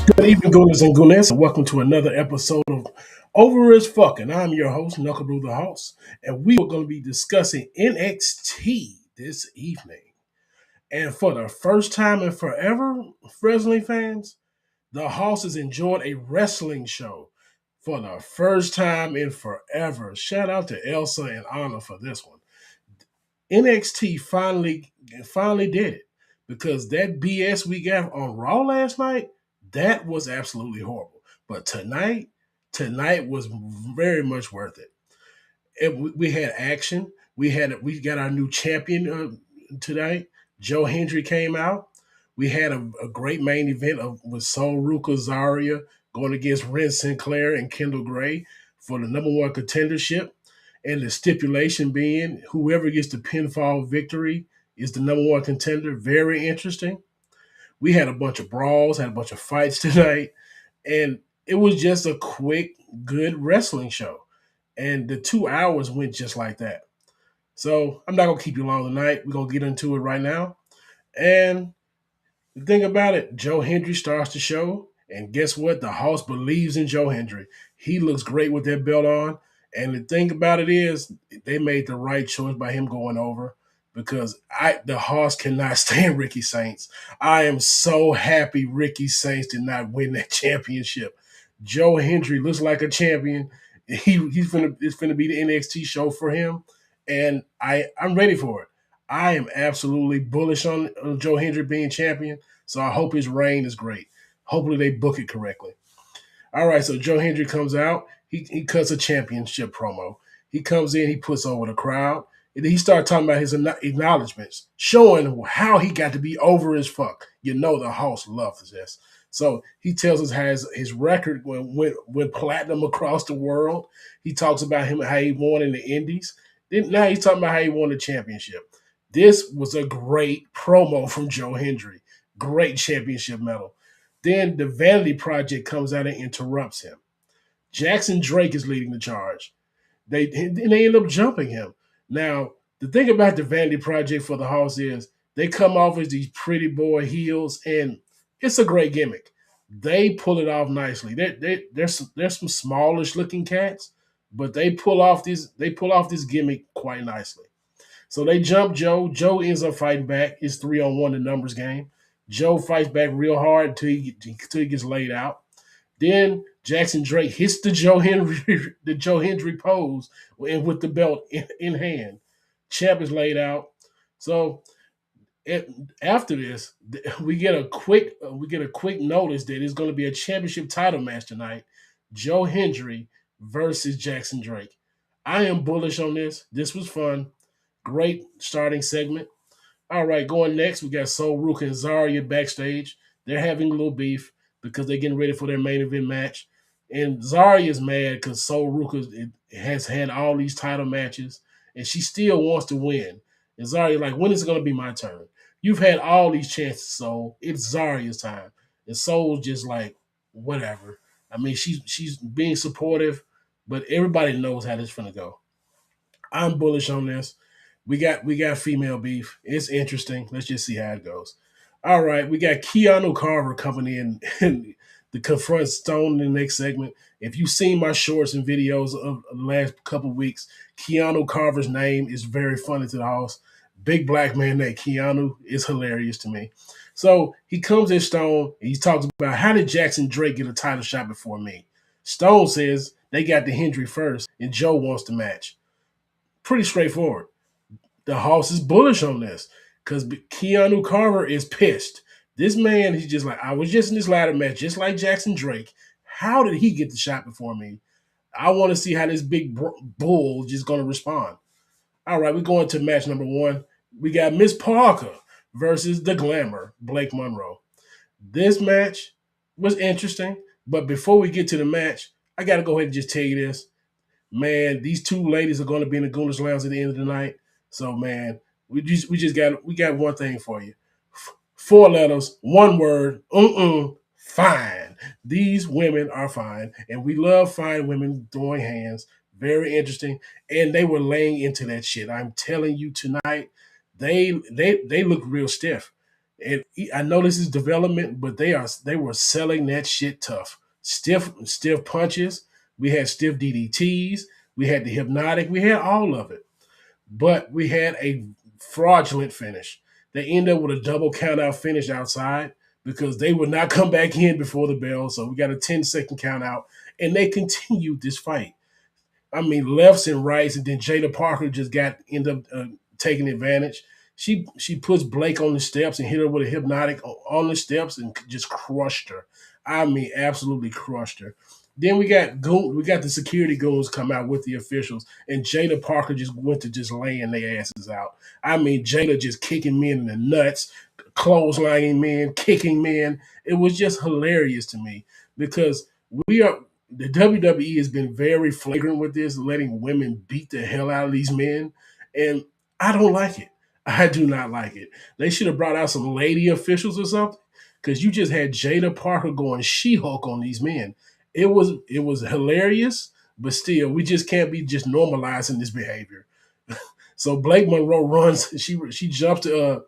Good evening, Gooners and Goonettes, and welcome to another episode of Over is Fucking. I'm your host, Knuckle the host, and we are going to be discussing NXT this evening. And for the first time in forever, wrestling fans, the host has enjoyed a wrestling show for the first time in forever. Shout out to Elsa and Anna for this one. NXT finally did it because that BS we got on Raw last night, that was absolutely horrible. But tonight was very much worth it. We had action. We got our new champion tonight. Joe Hendry came out. We had a great main event with Sol Ruka Zaria going against Ren Sinclair and Kendall Gray for the number one contendership. And the stipulation being whoever gets the pinfall victory is the number one contender. Very interesting. We had a bunch of brawls, had a bunch of fights tonight, and it was just a quick, good wrestling show. And the 2 hours went just like that. So I'm not gonna keep you long tonight. We're gonna get into it right now. And the thing about it, Joe Hendry starts the show, and guess what? The house believes in Joe Hendry. He looks great with that belt on. And the thing about it is, they made the right choice by him going over because the house cannot stand Ricky Saints. I am so happy Ricky Saints did not win that championship. Joe Hendry looks like a champion. It's finna be the NXT show for him, and I'm ready for it. I am absolutely bullish on Joe Hendry being champion. So I hope his reign is great. Hopefully they book it correctly. All right, so Joe Hendry comes out. He cuts a championship promo. He comes in, he puts over the crowd. And he started talking about his acknowledgments, showing how he got to be over as fuck. You know the house loves this. So he tells us how his record went platinum across the world. He talks about how he won in the Indies. Then now he's talking about how he won the championship. This was a great promo from Joe Hendry. Great championship medal. Then the Vanity Project comes out and interrupts him. Jackson Drake is leading the charge. They end up jumping him. Now, the thing about the Vanity Project for the house is they come off as these pretty boy heels, and it's a great gimmick. They pull it off nicely. There's some smallish looking cats, but they pull off this gimmick quite nicely. So they jump Joe. Joe ends up fighting back. It's 3-on-1 the numbers game. Joe fights back real hard until he gets laid out. Then Jackson Drake hits the Joe Hendry pose and with the belt in hand. Champ is laid out. So after this, we get a quick notice that it's going to be a championship title match tonight. Joe Hendry versus Jackson Drake. I am bullish on this. This was fun. Great starting segment. All right, going next, we got Sol Ruka and Zarya backstage. They're having a little beef because they're getting ready for their main event match. And Zarya is mad because Sol Ruka has had all these title matches, and she still wants to win. And Zarya like, when is it going to be my turn? You've had all these chances, Sol. It's Zarya's time. And Sol's just like, whatever. I mean, she's being supportive, but everybody knows how this is going to go. I'm bullish on this. We got female beef. It's interesting. Let's just see how it goes. All right, we got Keanu Carver coming in to confront Stone in the next segment. If you've seen my shorts and videos of the last couple of weeks, Keanu Carver's name is very funny to the house. Big black man named Keanu is hilarious to me. So he comes at Stone and he talks about how did Jackson Drake get a title shot before me? Stone says they got the Hendry first and Joe wants the match. Pretty straightforward. The house is bullish on this because Keanu Carver is pissed. This man, he's just like, I was just in this ladder match, just like Jackson Drake. How did he get the shot before me? I want to see how this big bull is just going to respond. All right, we're going to match number one. We got Miss Parker versus the Glamour, Blake Monroe. This match was interesting, but before we get to the match, I got to go ahead and just tell you this. Man, these two ladies are going to be in the Gooners Lounge at the end of the night. So, man, we got one thing for you. 4 letters, one word, fine. These women are fine, and we love fine women throwing hands. Very interesting, and they were laying into that shit. I'm telling you tonight, they look real stiff. And I know this is development, but they were selling that shit tough. Stiff punches. We had stiff DDTs. We had the hypnotic. We had all of it. But we had a fraudulent finish. They ended up with a double count out finish outside because they would not come back in before the bell. So we got a 10-second count out. And they continued this fight. I mean, lefts and rights, and then Jada Parker just ended up taking advantage. She puts Blake on the steps and hit her with a hypnotic on the steps and just crushed her. I mean, absolutely crushed her. Then we got the security goons come out with the officials, and Jada Parker just went to just laying their asses out. I mean, Jada just kicking men in the nuts, clotheslining men, kicking men. It was just hilarious to me because we are the WWE has been very flagrant with this, letting women beat the hell out of these men, and I don't like it. I do not like it. They should have brought out some lady officials or something, because you just had Jada Parker going She-Hulk on these men. It was hilarious, but still, we just can't be just normalizing this behavior. So Blake Monroe runs. She jumps the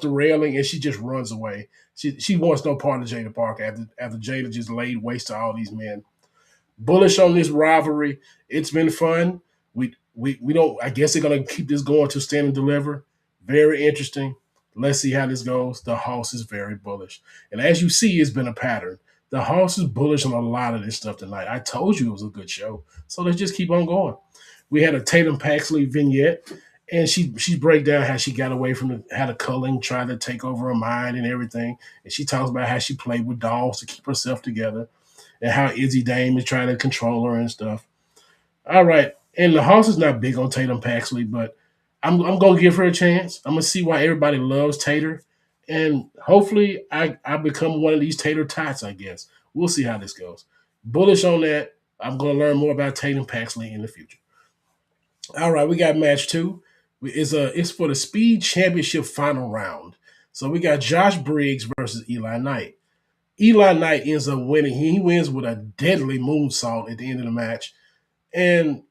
railing and she just runs away. She wants no part of Jada Parker after Jada just laid waste to all these men. Bullish on this rivalry. It's been fun. We don't. I guess they're gonna keep this going to Stand and Deliver. Very interesting. Let's see how this goes. The house is very bullish, and as you see, it's been a pattern. The house is bullish on a lot of this stuff tonight. I told you it was a good show, so let's just keep on going. We had a Tatum Paxley vignette, and she break down how she got away from how the culling tried to take over her mind and everything, and she talks about how she played with dolls to keep herself together and how Izzy Dame is trying to control her and stuff. All right. And the house is not big on Tatum Paxley, but I'm going to give her a chance. I'm going to see why everybody loves Tater. And hopefully I become one of these Tater Tots, I guess. We'll see how this goes. Bullish on that. I'm going to learn more about Tatum Paxley in the future. All right. We got match two. It's for the Speed Championship final round. So we got Josh Briggs versus Eli Knight. Eli Knight ends up winning. He wins with a deadly moonsault at the end of the match. And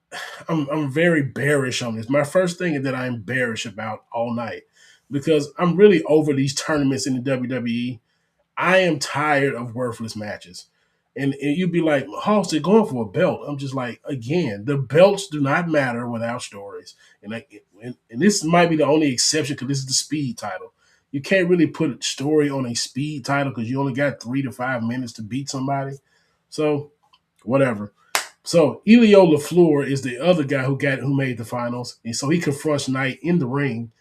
I'm very bearish on this. My first thing that I'm bearish about all night because I'm really over these tournaments in the WWE. I am tired of worthless matches. And you'd be like, Hall's they're going for a belt. I'm just like, again, the belts do not matter without stories. And this might be the only exception because this is the speed title. You can't really put a story on a speed title because you only got 3 to 5 minutes to beat somebody. So, whatever. So Elio LaFleur is the other guy who made the finals, and so he confronts Knight in the ring,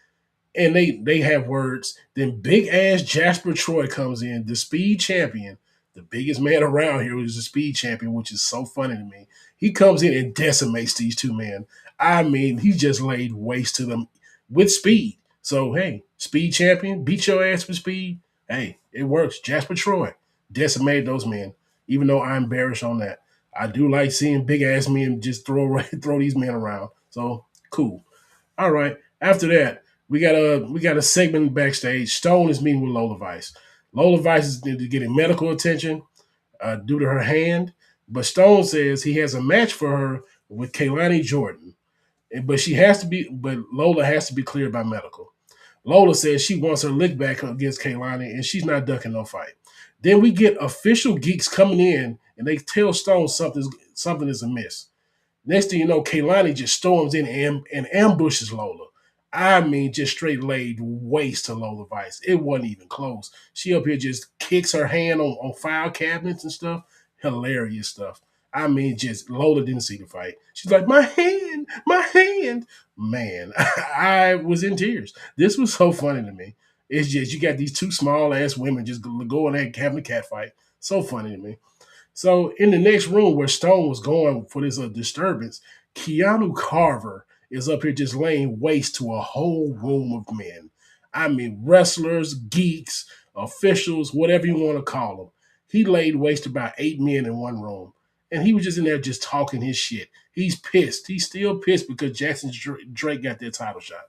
and they have words. Then big ass Jasper Troy comes in, the Speed Champion, the biggest man around here is the Speed Champion, which is so funny to me. He comes in and decimates these two men. I mean, he just laid waste to them with speed. So hey, Speed Champion, beat your ass with speed. Hey, it works. Jasper Troy decimated those men, even though I'm bearish on that. I do like seeing big ass men just throw these men around. So cool. All right. After that, we got a segment backstage. Stone is meeting with Lola Vice. Lola Vice is getting medical attention due to her hand, but Stone says he has a match for her with Kaylani Jordan, but Lola has to be cleared by medical. Lola says she wants her lick back against Kaylani, and she's not ducking no fight. Then we get official geeks coming in, and they tell Stone something is amiss. Next thing you know, Kaylani just storms in and ambushes Lola. I mean, just straight laid waste to Lola Vice. It wasn't even close. She up here just kicks her hand on file cabinets and stuff. Hilarious stuff. I mean, just Lola didn't see the fight. She's like, my hand, my hand. Man, I was in tears. This was so funny to me. It's just, you got these two small ass women just going there having a cat fight. So funny to me. So in the next room where Stone was going for this disturbance, Keanu Carver is up here just laying waste to a whole room of men. I mean, wrestlers, geeks, officials, whatever you want to call them. He laid waste to about 8 men in one room. And he was just in there just talking his shit. He's pissed. He's still pissed because Jackson Drake got their title shot.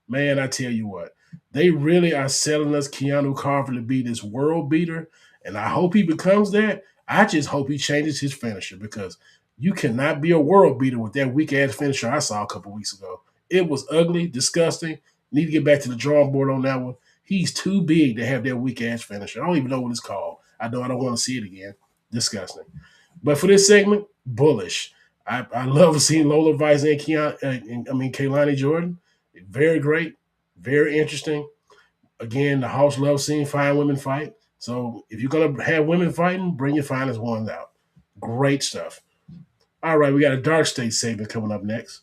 Man, I tell you what, they really are selling us Keanu Carver to be this world beater, and I hope he becomes that. I just hope he changes his finisher because you cannot be a world beater with that weak ass finisher I saw a couple weeks ago. It was ugly, disgusting. Need to get back to the drawing board on that one. He's too big to have that weak ass finisher. I don't even know what it's called. I know I don't want to see it again. Disgusting. But for this segment, bullish. I love seeing Lola Vice and Kaylani Jordan. Very great, very interesting. Again, the house loves seeing fine women fight. So if you're gonna have women fighting, bring your finest ones out. Great stuff. All right, we got a dark state segment coming up next,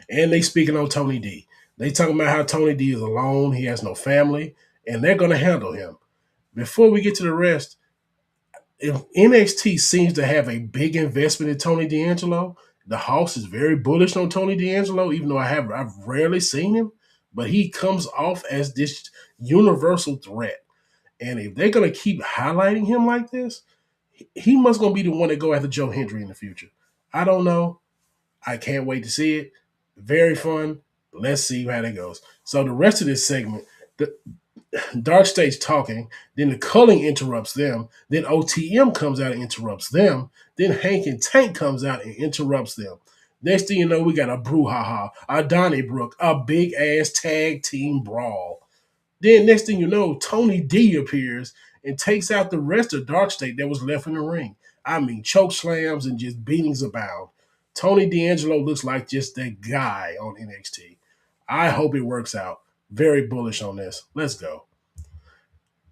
and they speaking on Tony D. They talking about how Tony D is alone, he has no family, and they're gonna handle him. Before we get to the rest, if NXT seems to have a big investment in Tony D'Angelo, the house is very bullish on Tony D'Angelo, even though I've rarely seen him, but he comes off as this universal threat. And if they're gonna keep highlighting him like this, he must gonna be the one to go after Joe Hendry in the future. I don't know. I can't wait to see it. Very fun. Let's see how that goes. So the rest of this segment, the Dark State's talking, then the culling interrupts them, then OTM comes out and interrupts them, then Hank and Tank comes out and interrupts them. Next thing you know, we got a brouhaha, a Donnybrook, a big ass tag team brawl. Then next thing you know, Tony D appears and takes out the rest of Dark State that was left in the ring. I mean, choke slams and just beatings abound. Tony D'Angelo looks like just that guy on NXT. I hope it works out. Very bullish on this. Let's go.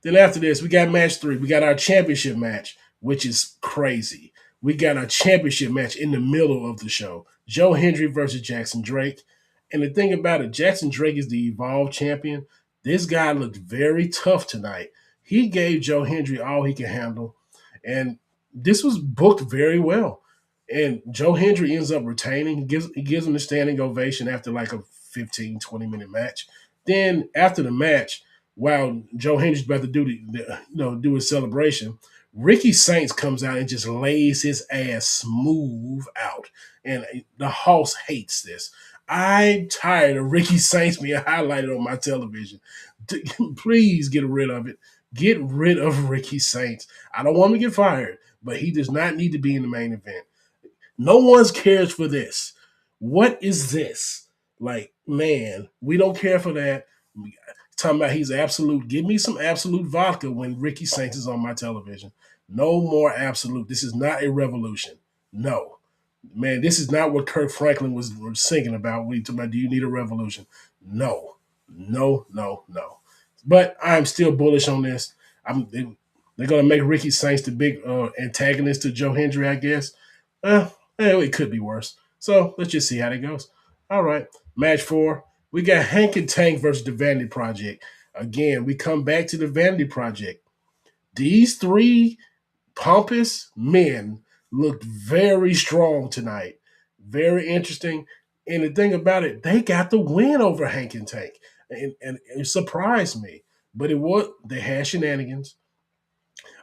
Then after this, we got match 3. We got our championship match, which is crazy. We got our championship match in the middle of the show. Joe Hendry versus Jackson Drake. And the thing about it, Jackson Drake is the Evolve champion. This guy looked very tough tonight. He gave Joe Hendry all he could handle. And this was booked very well. And Joe Hendry ends up retaining. He gives him a standing ovation after like a 15, 20-minute match. Then after the match, while Joe Hendry's about to do his celebration, Ricky Saints comes out and just lays his ass smooth out. And the house hates this. I'm tired of Ricky Saints being highlighted on my television. Please get rid of it. Get rid of Ricky Saints. I don't want him to get fired, but he does not need to be in the main event. No one cares for this. What is this? Like, man, we don't care for that. Talking about he's absolute. Give me some absolute vodka when Ricky Saints is on my television. No more absolute. This is not a revolution. No. Man, this is not what Kirk Franklin was singing about when he talked about, do you need a revolution? No. No, no, no. But I'm still bullish on this. They're going to make Ricky Saints the big antagonist to Joe Hendry, I guess. It could be worse. So let's just see how that goes. All right. Match 4. We got Hank and Tank versus the Vanity Project. Again, we come back to the Vanity Project. These 3 pompous men looked very strong tonight. Very interesting. And the thing about it, they got the win over Hank and Tank. And it surprised me. But they had shenanigans.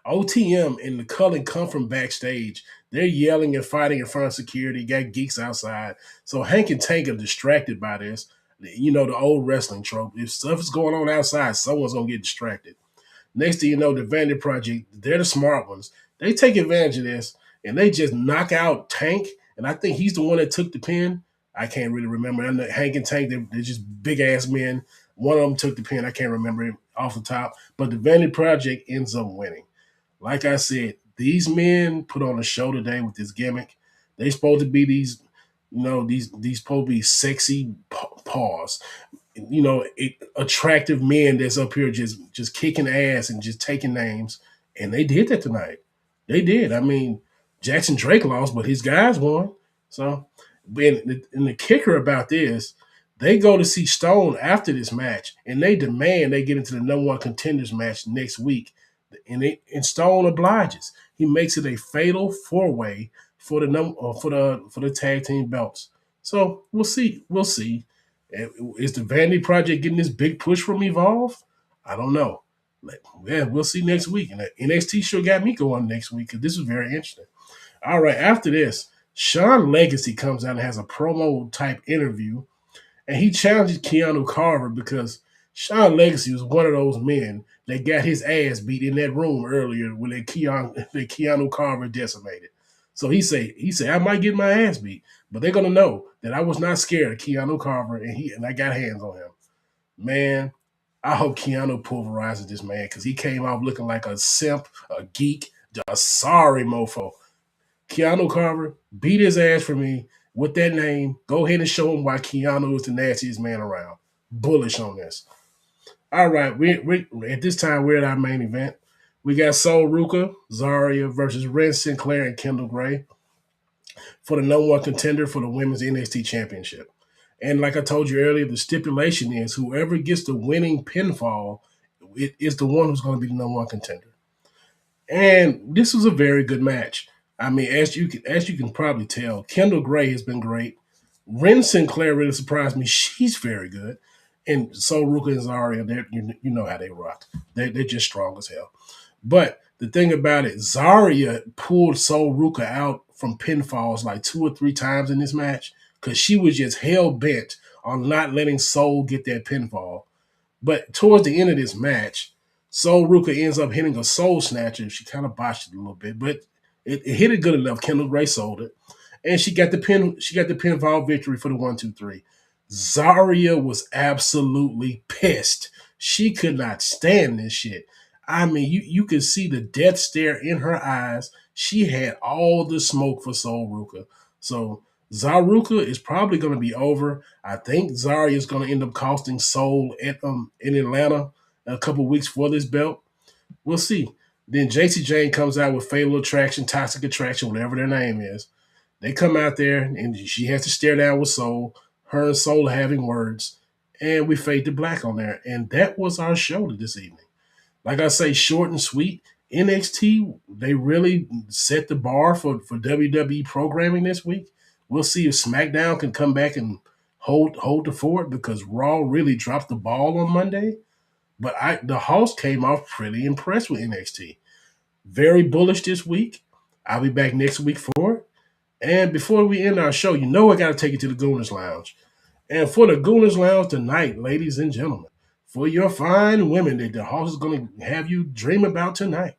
OTM and the Cullen come from backstage. They're yelling and fighting in front of security, got geeks outside. So Hank and Tank are distracted by this. You know, the old wrestling trope. If stuff is going on outside, someone's going to get distracted. Next thing you know, the Vanity Project, they're the smart ones. They take advantage of this, and they just knock out Tank. And I think he's the one that took the pin. I can't really remember. I know Hank and Tank, they're just big-ass men. One of them took the pin. I can't remember it off the top. But the Vanity Project ends up winning. Like I said, these men put on a show today with this gimmick. They supposed to be these supposed to be sexy paws, attractive men that's up here just kicking ass and just taking names. And they did that tonight. They did. I mean, Jackson Drake lost, but his guys won. So, and the kicker about this, they go to see Stone after this match, and they demand they get into the number 1 contenders match next week. And Stone obliges. He makes it a fatal 4-way for the tag team belts. So we'll see. We'll see. Is the Vanity Project getting this big push from Evolve? I don't know. Yeah, we'll see next week. And NXT sure got me going next week because this was very interesting. All right, after this, Sean Legacy comes out and has a promo type interview, and he challenges Keanu Carver because Sean Legacy was one of those men that got his ass beat in that room earlier when Keanu Carver decimated. So he said, I might get my ass beat, but they're gonna know that I was not scared of Keanu Carver and I got hands on him. Man, I hope Keanu pulverizes this man because he came out looking like a simp, a geek, a sorry mofo. Keanu Carver, beat his ass for me with that name. Go ahead and show him why Keanu is the nastiest man around. Bullish on this. All right, we at this time we're at our main event. We got Sol Ruka, Zarya versus Ren Sinclair and Kendall Gray for the number one contender for the women's NXT championship. And like I told you earlier, the stipulation is whoever gets the winning pinfall is the one who's going to be the number one contender. And this was a very good match. I mean, as you can probably tell, Kendall Gray has been great. Ren Sinclair really surprised me. She's very good. And so Ruka and Zarya, you know how they rock. They're just strong as hell. But the thing about it, Zarya pulled Sol Ruka out from pinfalls like 2 or 3 times in this match because she was just hell bent on not letting Sol get that pinfall. But towards the end of this match, Sol Ruka ends up hitting a soul snatcher. She kind of botched it a little bit, but it hit it good enough. Kendall Gray sold it. And she got the pinfall victory for the 1-2-3. Zarya was absolutely pissed. She could not stand this shit. I mean, you could see the death stare in her eyes. She had all the smoke for Sol Ruka. So Zaruka is probably going to be over. I think Zarya is going to end up costing Sol in Atlanta a couple weeks for this belt. We'll see. Then JC Jane comes out with Fatal Attraction, Toxic Attraction, whatever their name is. They come out there and she has to stare down with Sol. Her and Sol are having words. And we fade to black on there. And that was our show this evening. Like I say, short and sweet. NXT, they really set the bar for WWE programming this week. We'll see if SmackDown can come back and hold the fort because Raw really dropped the ball on Monday. But the host came off pretty impressed with NXT. Very bullish this week. I'll be back next week for it. And before we end our show, you know I got to take you to the Gooners Lounge. And for the Gooners Lounge tonight, ladies and gentlemen, for your fine women that the host is going to have you dream about tonight,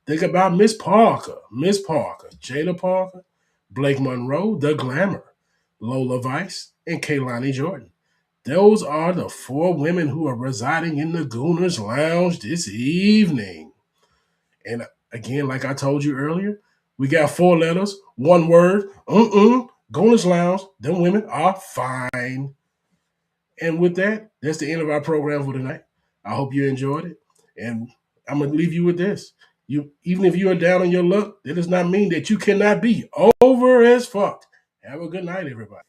think about Miss Parker, Jada Parker, Blake Monroe, The Glamour, Lola Vice, and Kaylani Jordan. Those are the 4 women who are residing in the Gooners Lounge this evening. And again, like I told you earlier, we got 4 letters, 1 word, Gooners Lounge, them women are fine. And with that, that's the end of our program for tonight. I hope you enjoyed it. And I'm going to leave you with this. Even if you are down on your luck, that does not mean that you cannot be over as fuck. Have a good night, everybody.